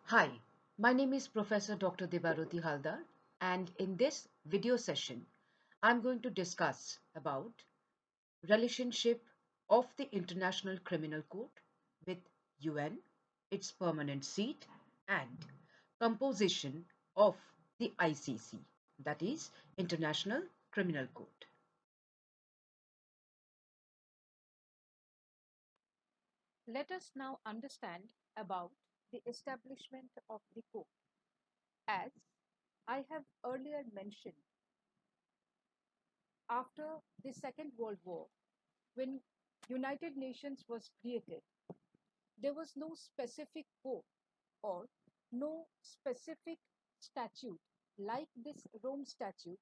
Hi, my name is Professor Dr. Debaroti Haldar, and in this video session, I'm going to discuss about relationship of the International Criminal Court with UN, its permanent seat, and composition of the ICC, that is International Criminal Court. Let us now understand about the establishment of the court. As I have earlier mentioned, after the Second World War, when United Nations was created, there was no specific court or no specific statute like this Rome Statute,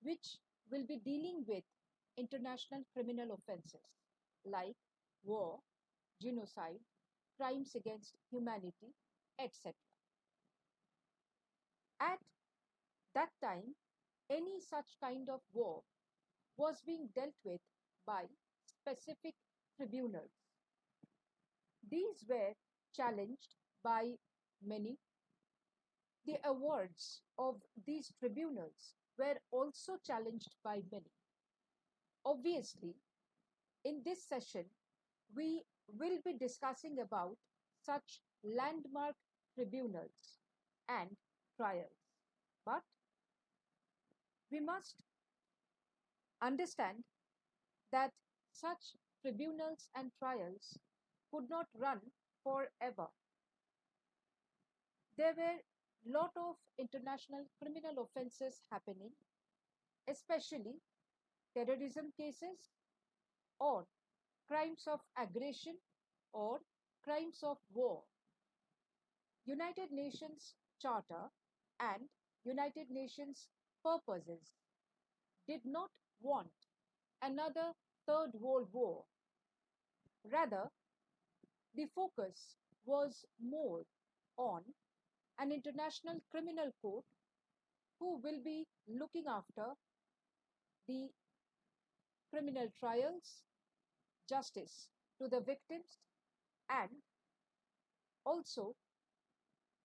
which will be dealing with international criminal offenses like war, genocide, crimes against humanity, etc. At that time, any such kind of war was being dealt with by specific tribunals. These were challenged by many. The awards of these tribunals were also challenged by many. Obviously, in this session, we will be discussing about such landmark tribunals and trials. But we must understand that such tribunals and trials could not run forever. There were lot of international criminal offenses happening, especially terrorism cases or crimes of aggression or crimes of war. United Nations Charter and United Nations purposes did not want another Third World War. Rather, the focus was more on an international criminal court who will be looking after the criminal trials, justice to the victims, and also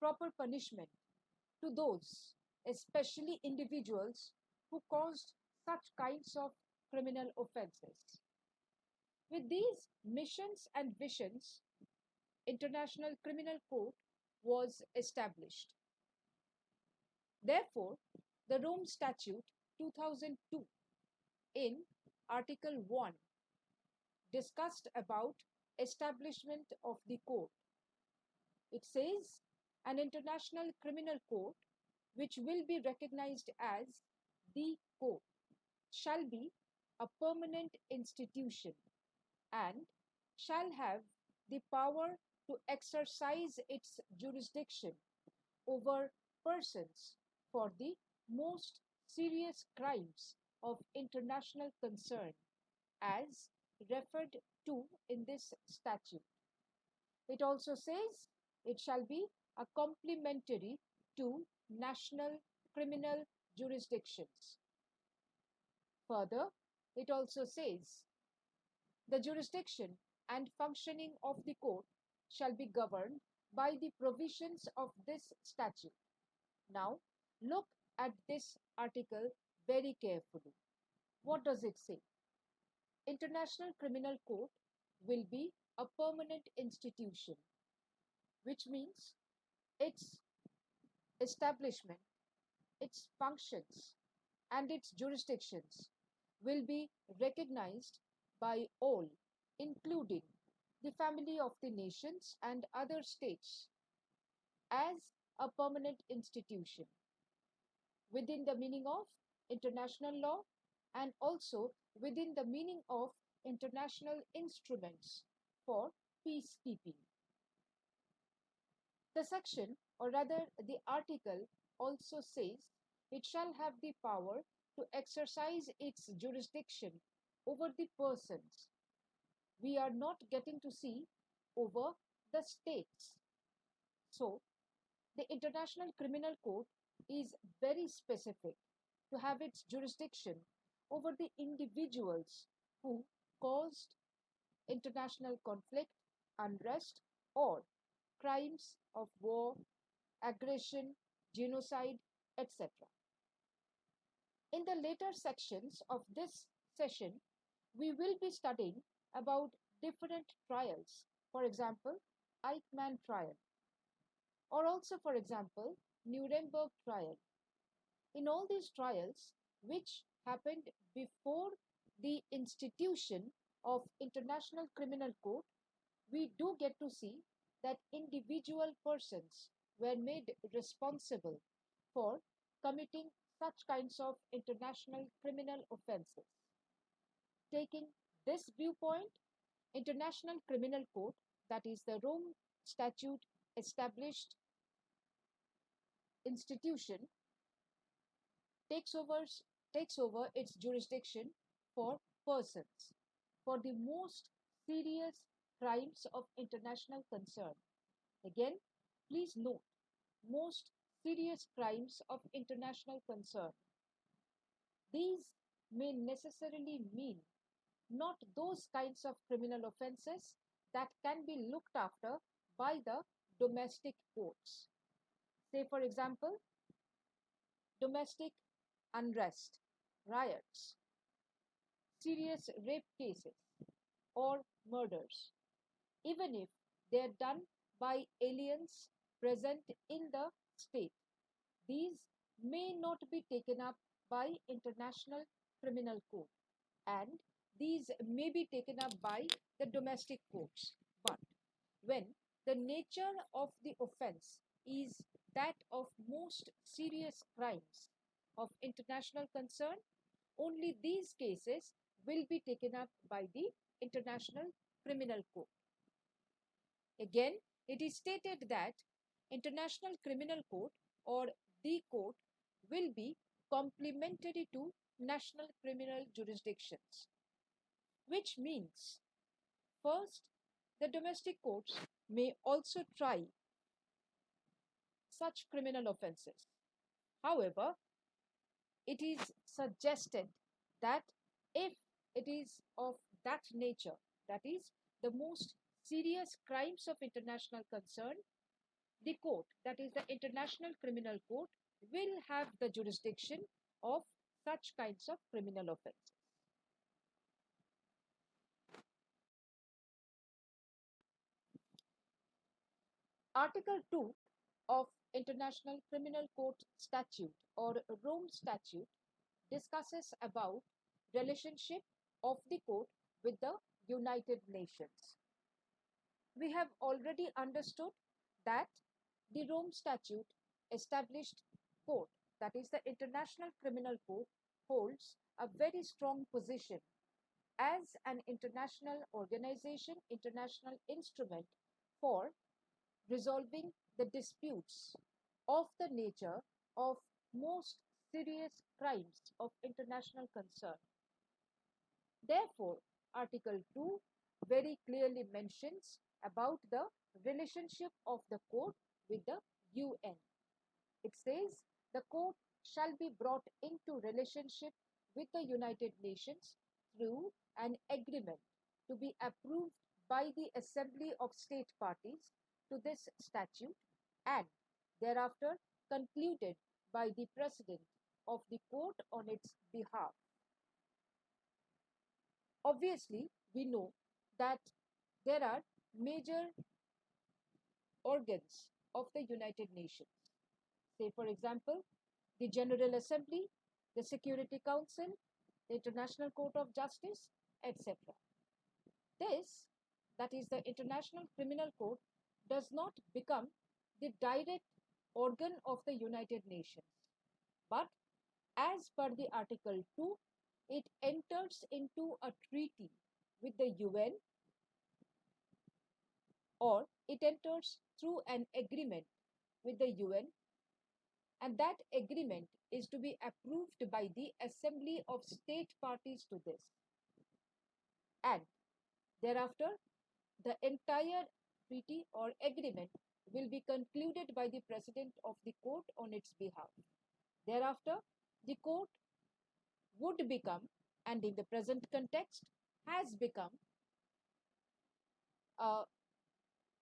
proper punishment to those, especially individuals, who caused such kinds of criminal offenses. With these missions and visions, International Criminal Court was established. Therefore, the Rome Statute 2002 in Article 1 discussed about establishment of the court. It says an international criminal court which will be recognized as the court shall be a permanent institution and shall have the power to exercise its jurisdiction over persons for the most serious crimes of international concern as referred to in this statute. It also says it shall be a complementary to national criminal jurisdictions. Further, it also says the jurisdiction and functioning of the court shall be governed by the provisions of this statute. Now, look at this article very carefully. What does it say? International Criminal Court will be a permanent institution, which means its establishment, its functions, and its jurisdictions will be recognized by all, including the family of the nations and other states, as a permanent institution within the meaning of international law and also within the meaning of international instruments for peacekeeping. The section, or rather the article, also says it shall have the power to exercise its jurisdiction over the persons. We are not getting to see over the states. So, the International Criminal Court is very specific to have its jurisdiction over the individuals who caused international conflict, unrest, or crimes of war aggression, genocide, etc. In the later sections of this session, we will be studying about different trials. For example, Eichmann trial, or also, for example, Nuremberg trial. In all these trials, which happened before the institution of International Criminal Court, we do get to see that individual persons were made responsible for committing such kinds of international criminal offenses. Taking this viewpoint, International Criminal Court, that is the Rome Statute established institution, takes over, takes over its jurisdiction for persons, for the most serious crimes of international concern. Again, please note, most serious crimes of international concern. These may necessarily mean not those kinds of criminal offenses that can be looked after by the domestic courts. Say, for example, domestic unrest, riots, serious rape cases, or murders, even if they are done by aliens present in the state. These may not be taken up by International Criminal Court, and these may be taken up by the domestic courts. But when the nature of the offense is that of most serious crimes of international concern, only these cases will be taken up by the International Criminal Court. Again, it is stated that International Criminal Court or the court will be complementary to national criminal jurisdictions, which means first, the domestic courts may also try such criminal offenses. However, it is suggested that if it is of that nature, that is, the most serious crimes of international concern, the court, that is, the International Criminal Court, will have the jurisdiction of such kinds of criminal offenses. Article 2 of International Criminal Court Statute or Rome Statute discusses about relationship of the court with the United Nations. We have already understood that the Rome Statute established court, that is the International Criminal Court, holds a very strong position as an international organization, international instrument for resolving the disputes of the nature of most serious crimes of international concern. Therefore, Article 2 very clearly mentions about the relationship of the court with the UN. It says the court shall be brought into relationship with the United Nations through an agreement to be approved by the Assembly of State Parties to this statute and thereafter concluded by the President of the court on its behalf. Obviously, we know that there are major organs of the United Nations. Say, for example, the General Assembly, the Security Council, the International Court of Justice, etc. This, that is the International Criminal Court, does not become the direct organ of the United Nations. But as per the Article 2, it enters into a treaty with the UN, or it enters through an agreement with the UN, and that agreement is to be approved by the Assembly of State Parties to this. And thereafter, the entire treaty or agreement will be concluded by the President of the court on its behalf. Thereafter, the court would become, and in the present context, has become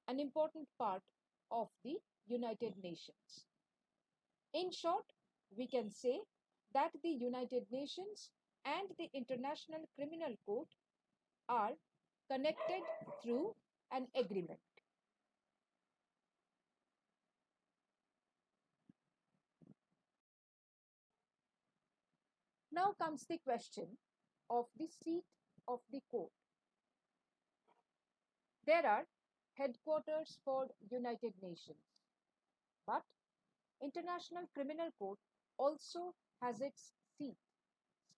an important part of the United Nations. In short, we can say that the United Nations and the International Criminal Court are connected through an agreement. Now comes the question of the seat of the court. There are headquarters for United Nations, but International Criminal Court also has its seat,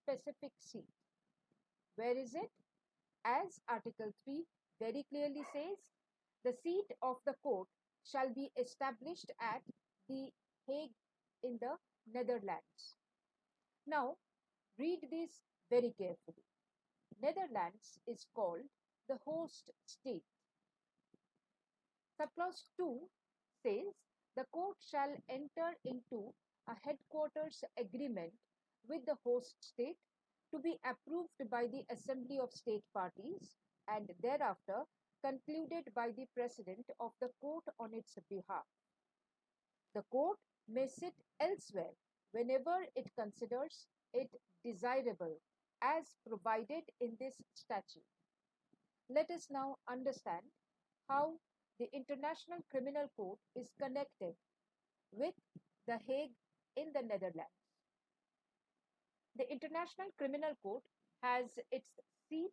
specific seat. Where is it? As Article 3 very clearly says, the seat of the court shall be established at the Hague in the Netherlands. Now, read this very carefully. Netherlands is called the host state. Subclause 2 says the court shall enter into a headquarters agreement with the host state to be approved by the Assembly of State Parties and thereafter concluded by the President of the court on its behalf. The court may sit elsewhere whenever it considers it desirable as provided in this statute. Let us now understand how the International Criminal Court is connected with The Hague in the Netherlands. The International Criminal Court has its seat,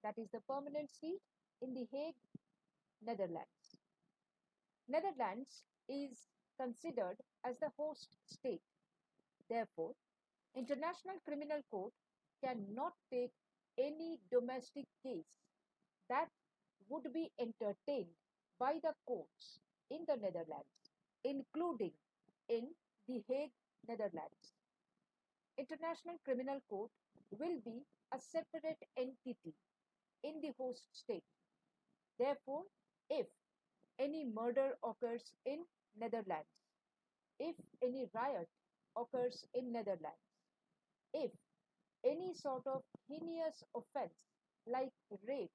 that is the permanent seat, in The Hague, Netherlands. Netherlands is considered as the host state. Therefore, International Criminal Court cannot take any domestic case that would be entertained by the courts in the Netherlands, including in The Hague, Netherlands. International Criminal Court will be a separate entity in the host state. Therefore, if any murder occurs in Netherlands, if any riot occurs in Netherlands, if any sort of heinous offense like rape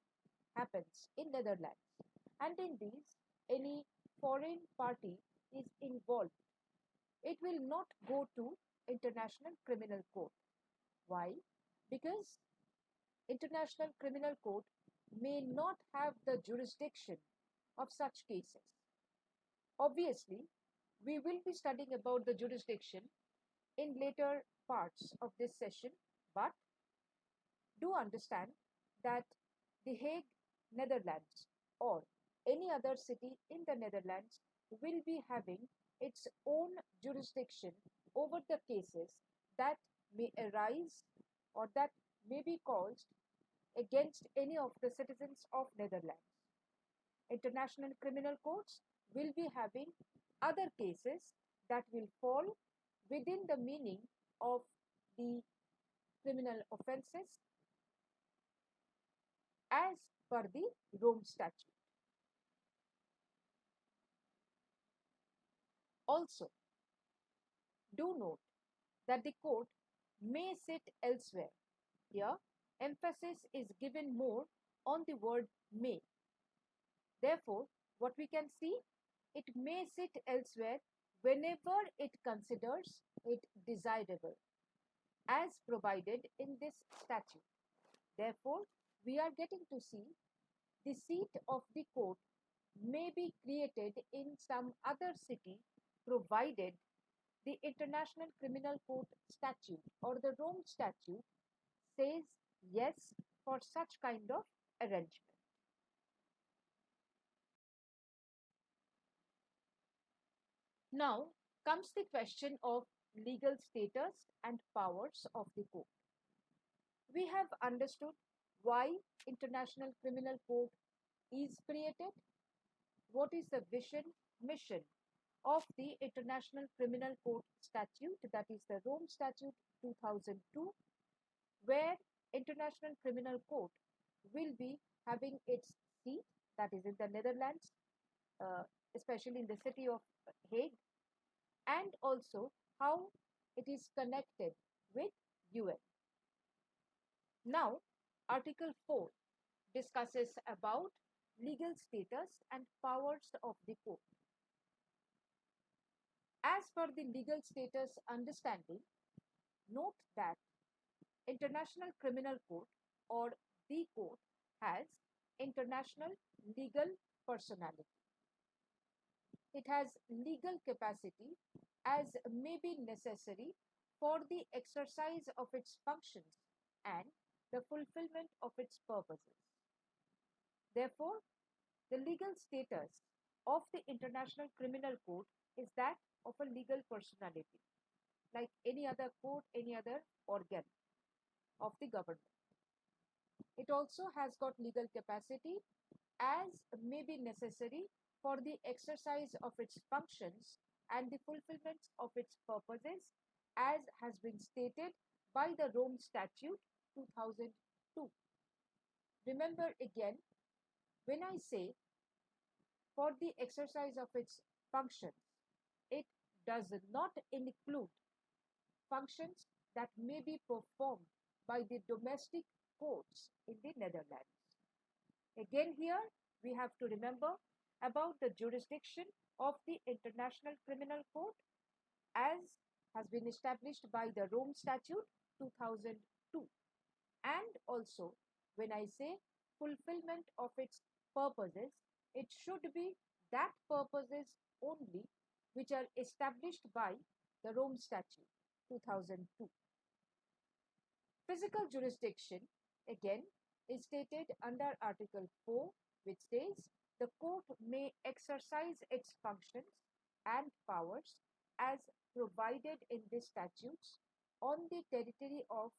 happens in Netherlands, and in these any foreign party is involved, it will not go to International Criminal Court. Why? Because International Criminal Court may not have the jurisdiction of such cases. Obviously, we will be studying about the jurisdiction in later parts of this session, but do understand that The Hague, Netherlands, or any other city in the Netherlands will be having its own jurisdiction over the cases that may arise or that may be caused against any of the citizens of Netherlands. International criminal courts will be having other cases that will fall within the meaning of the criminal offences as per the Rome Statute. Also, do note that the court may sit elsewhere. Here, emphasis is given more on the word may. Therefore, what we can see, it may sit elsewhere whenever it considers it desirable, as provided in this statute. Therefore, we are getting to see the seat of the court may be created in some other city provided the International Criminal Court Statute or the Rome Statute says yes for such kind of arrangement. Now comes the question of legal status and powers of the court. We have understood why International Criminal Court is created, what is the vision, mission of the International Criminal Court Statute, that is the Rome Statute 2002, where International Criminal Court will be having its seat, that is in the Netherlands, uh, especially in the city of Hague, and also how it is connected with UN. Now, Article 4 discusses about legal status and powers of the court. As per the legal status understanding, note that International Criminal Court or the court has international legal personality. It has legal capacity as may be necessary for the exercise of its functions and the fulfillment of its purposes. Therefore, the legal status of the International Criminal Court is that of a legal personality, like any other court, any other organ of the government. It also has got legal capacity as may be necessary for the exercise of its functions and the fulfillment of its purposes, as has been stated by the Rome Statute 2002. Remember again, when I say for the exercise of its functions, it does not include functions that may be performed by the domestic courts in the Netherlands. Again, here we have to remember about the jurisdiction of the International Criminal Court as has been established by the Rome Statute 2002. And also, when I say fulfillment of its purposes, it should be that purposes only which are established by the Rome Statute 2002. Physical jurisdiction, again, is stated under Article 4, which says the court may exercise its functions and powers as provided in the statutes on the territory of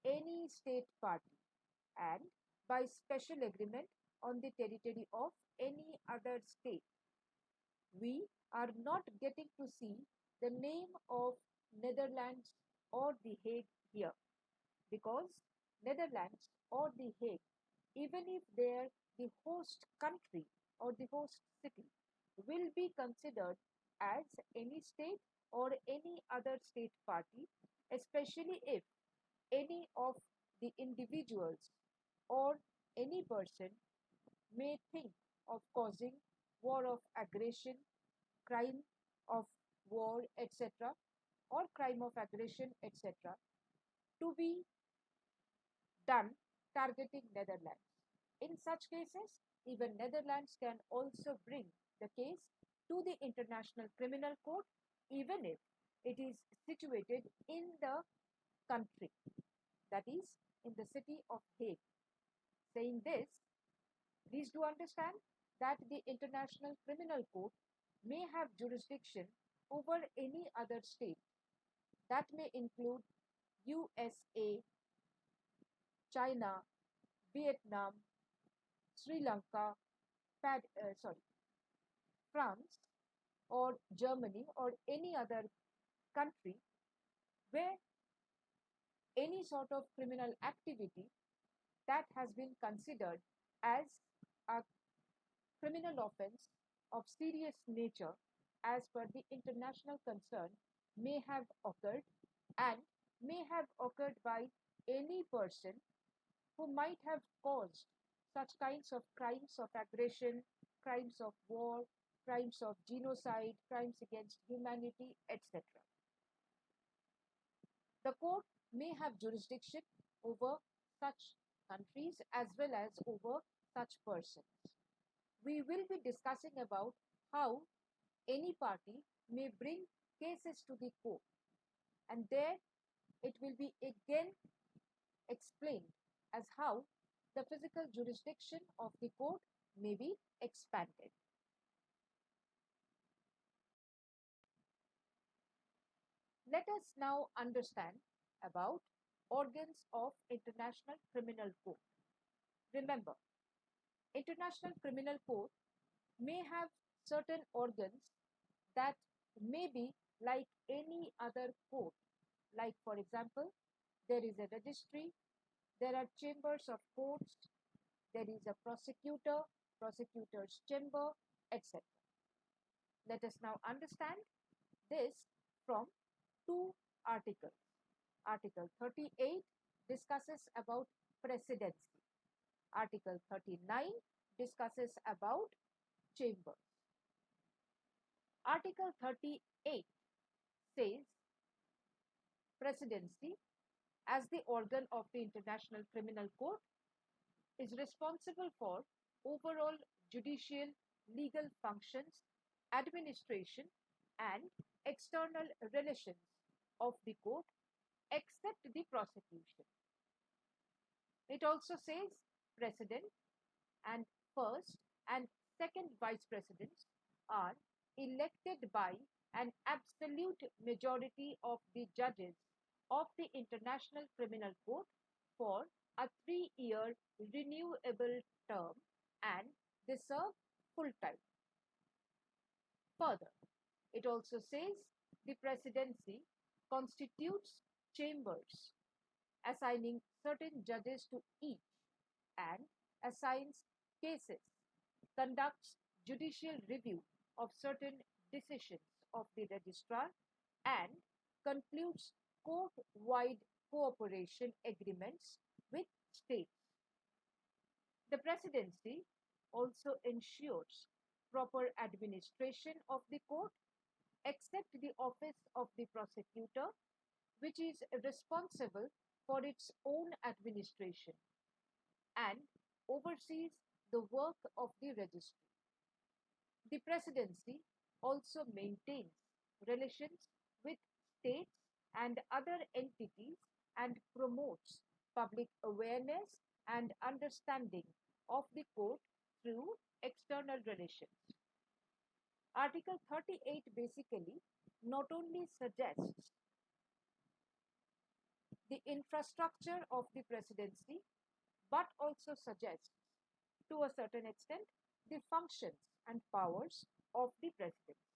any state party and by special agreement on the territory of any other state. We are not getting to see the name of Netherlands or the Hague here, because Netherlands or the Hague, even if they're the host country or the host city, will be considered as any state or any other state party, especially if any of the individuals or any person may think of causing war of aggression, crime of war, etc., or crime of aggression, etc., to be done targeting Netherlands. In such cases, even Netherlands can also bring the case to the International Criminal Court, even if it is situated in the country, that is, in the city of Hague. Saying this, please do understand that the International Criminal Court may have jurisdiction over any other state. That may include USA, China, Vietnam, Sri Lanka, France, or Germany, or any other country where any sort of criminal activity that has been considered as a criminal offense of serious nature as per the international concern may have occurred, and may have occurred by any person who might have caused such kinds of crimes of aggression, crimes of war, crimes of genocide, crimes against humanity, etc. The court may have jurisdiction over such countries as well as over such persons. We will be discussing about how any party may bring cases to the court, and there it will be again explained as how the physical jurisdiction of the court may be expanded. Let us now understand about organs of International Criminal Court. Remember, International Criminal Court may have certain organs that may be like any other court. Like, for example, there is a registry, there are chambers of courts, there is a prosecutor, prosecutor's chamber, etc. Let us now understand this from two articles. Article 38 discusses about presidency. Article 39 discusses about chambers. Article 38 says presidency, as the organ of the International Criminal Court, is responsible for overall judicial legal functions, administration, and external relations of the court, except the prosecution. It also says president and first and second vice presidents are elected by an absolute majority of the judges of the International Criminal Court for a 3-year renewable term, and they serve full time. Further, it also says the presidency constitutes chambers, assigning certain judges to each, and assigns cases, conducts judicial review of certain decisions of the registrar, and concludes court-wide cooperation agreements with states. The presidency also ensures proper administration of the court, except the office of the prosecutor, which is responsible for its own administration and oversees the work of the registry. The presidency also maintains relations with states and other entities and promotes public awareness and understanding of the court through external relations. Article 38 basically not only suggests the infrastructure of the presidency but also suggests, to a certain extent, the functions and powers of the presidency.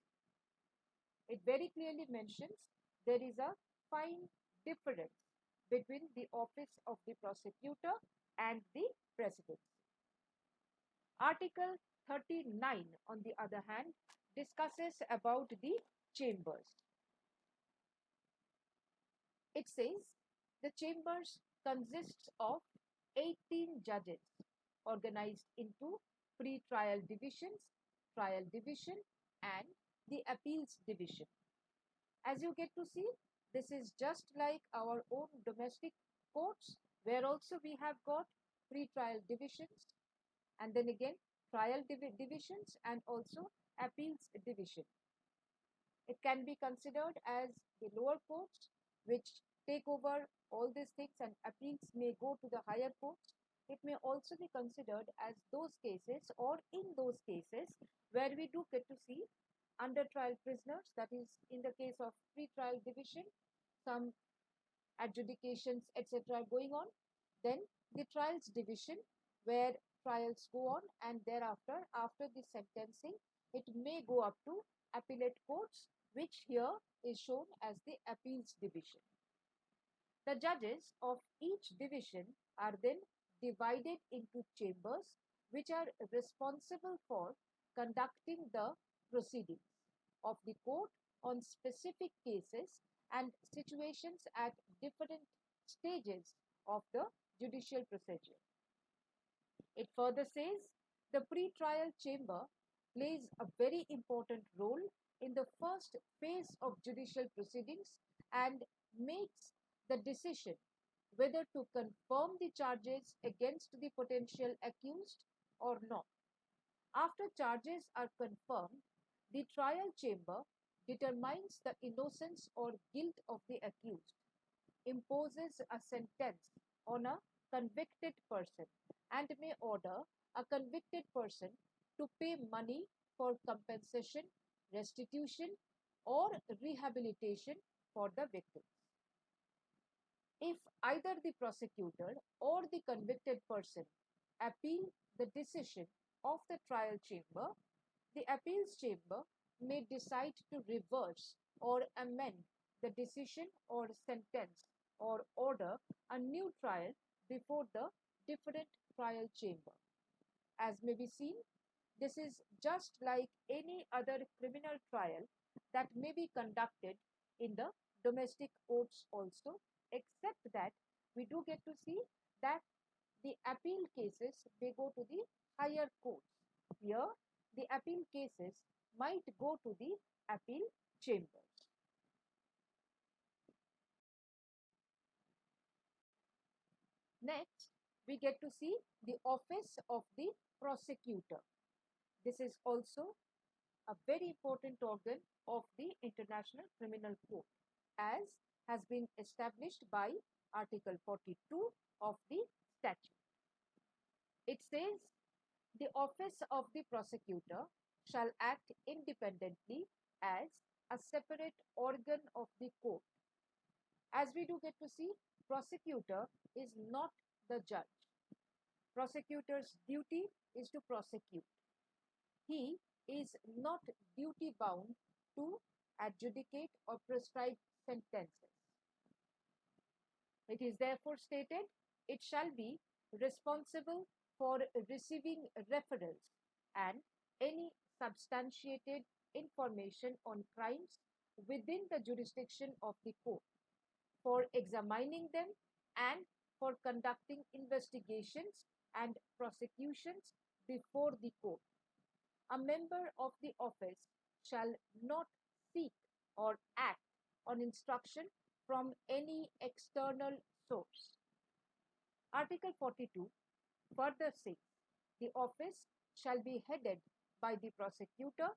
It very clearly mentions there is a fine difference between the office of the prosecutor and the presidency. Article 39, on the other hand, discusses about the chambers. It says the chambers consists of 18 judges organized into pre-trial divisions, trial division, and the appeals division. As you get to see, this is just like our own domestic courts, where also we have got pre-trial divisions, and then again trial divisions, and also appeals division. It can be considered as the lower courts, which take over all these things, and appeals may go to the higher courts. It may also be considered as those cases, or in those cases where we do get to see under trial prisoners, that is in the case of pre-trial division, some adjudications, etc. going on. Then the trials division, where trials go on, and thereafter, after the sentencing, it may go up to appellate courts, which here is shown as the appeals division. The judges of each division are then divided into chambers, which are responsible for conducting the proceedings of the court on specific cases and situations at different stages of the judicial procedure. It further says the pre-trial chamber plays a very important role in the first phase of judicial proceedings and makes the decision whether to confirm the charges against the potential accused or not. After charges are confirmed, the trial chamber determines the innocence or guilt of the accused, imposes a sentence on a convicted person, and may order a convicted person to pay money for compensation, restitution, or rehabilitation for the victim. If either the prosecutor or the convicted person appeal the decision of the trial chamber, the appeals chamber may decide to reverse or amend the decision or sentence or order a new trial before the different trial chamber. As may be seen, this is just like any other criminal trial that may be conducted in the domestic courts also, except that we do get to see that the appeal cases may go to the higher courts. Here, the appeal cases might go to the appeal chambers. Next, we get to see the office of the prosecutor. This is also a very important organ of the International Criminal Court, as has been established by Article 42 of the statute. It says the office of the prosecutor shall act independently as a separate organ of the court. As we do get to see, prosecutor is not the judge. Prosecutor's duty is to prosecute. He is not duty bound to adjudicate or prescribe sentences. It is therefore stated it shall be responsible for receiving referrals and any substantiated information on crimes within the jurisdiction of the court, for examining them and for conducting investigations and prosecutions before the court. A member of the office shall not seek or act on instruction from any external source. Article 42 further says the office shall be headed by the prosecutor.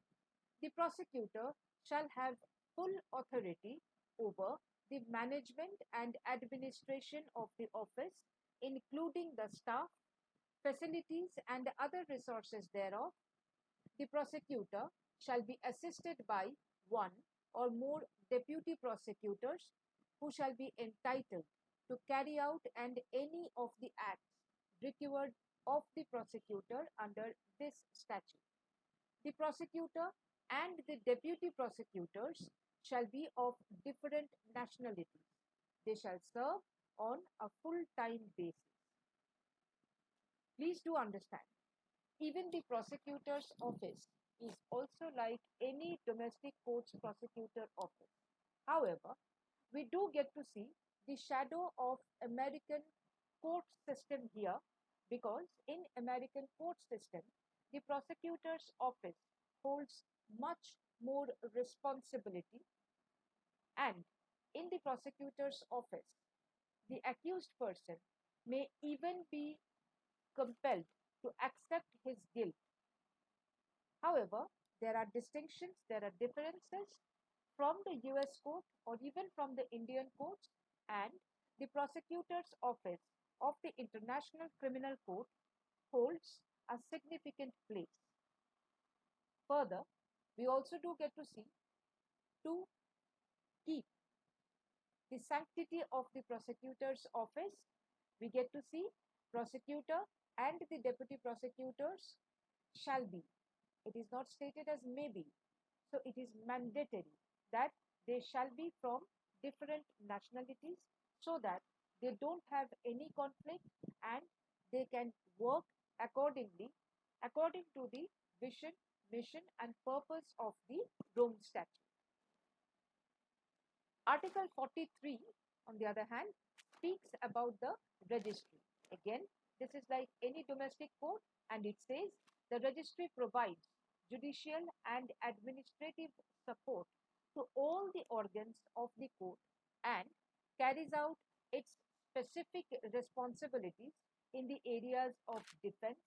The prosecutor shall have full authority over the management and administration of the office, including the staff, facilities, and other resources thereof. The prosecutor shall be assisted by one or more deputy prosecutors who shall be entitled to carry out and any of the acts required of the prosecutor under this statute. The prosecutor and the deputy prosecutors shall be of different nationalities. They shall serve on a full-time basis. Please do understand, even the prosecutor's office is also like any domestic court's prosecutor office. However, we do get to see the shadow of American court system here, because in American court system, the prosecutor's office holds much more responsibility, and in the prosecutor's office, the accused person may even be compelled to accept his guilt. However, there are distinctions, there are differences from the US court or even from the Indian courts and the prosecutor's office of the International Criminal Court holds a significant place. Further, we also do get to see to keep the sanctity of the prosecutor's office, we get to see prosecutor and the deputy prosecutors shall be. It is not stated as maybe. So it is mandatory that they shall be from different nationalities so that they don't have any conflict and they can work accordingly, according to the vision, mission, and purpose of the Rome Statute. Article 43, on the other hand, speaks about the registry. Again, this is like any domestic court, and it says the registry provides judicial and administrative support to all the organs of the court and carries out its specific responsibilities in the areas of defense,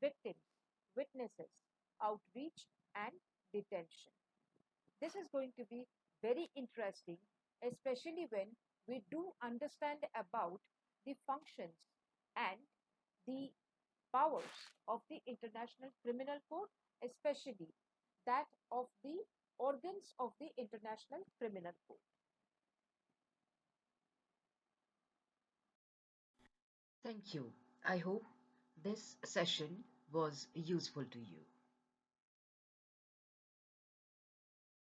victims, witnesses, outreach, and detention. This is going to be very interesting, especially when we do understand about the functions and the powers of the International Criminal Court, especially that of the organs of the International Criminal Court. Thank you. I hope this session was useful to you.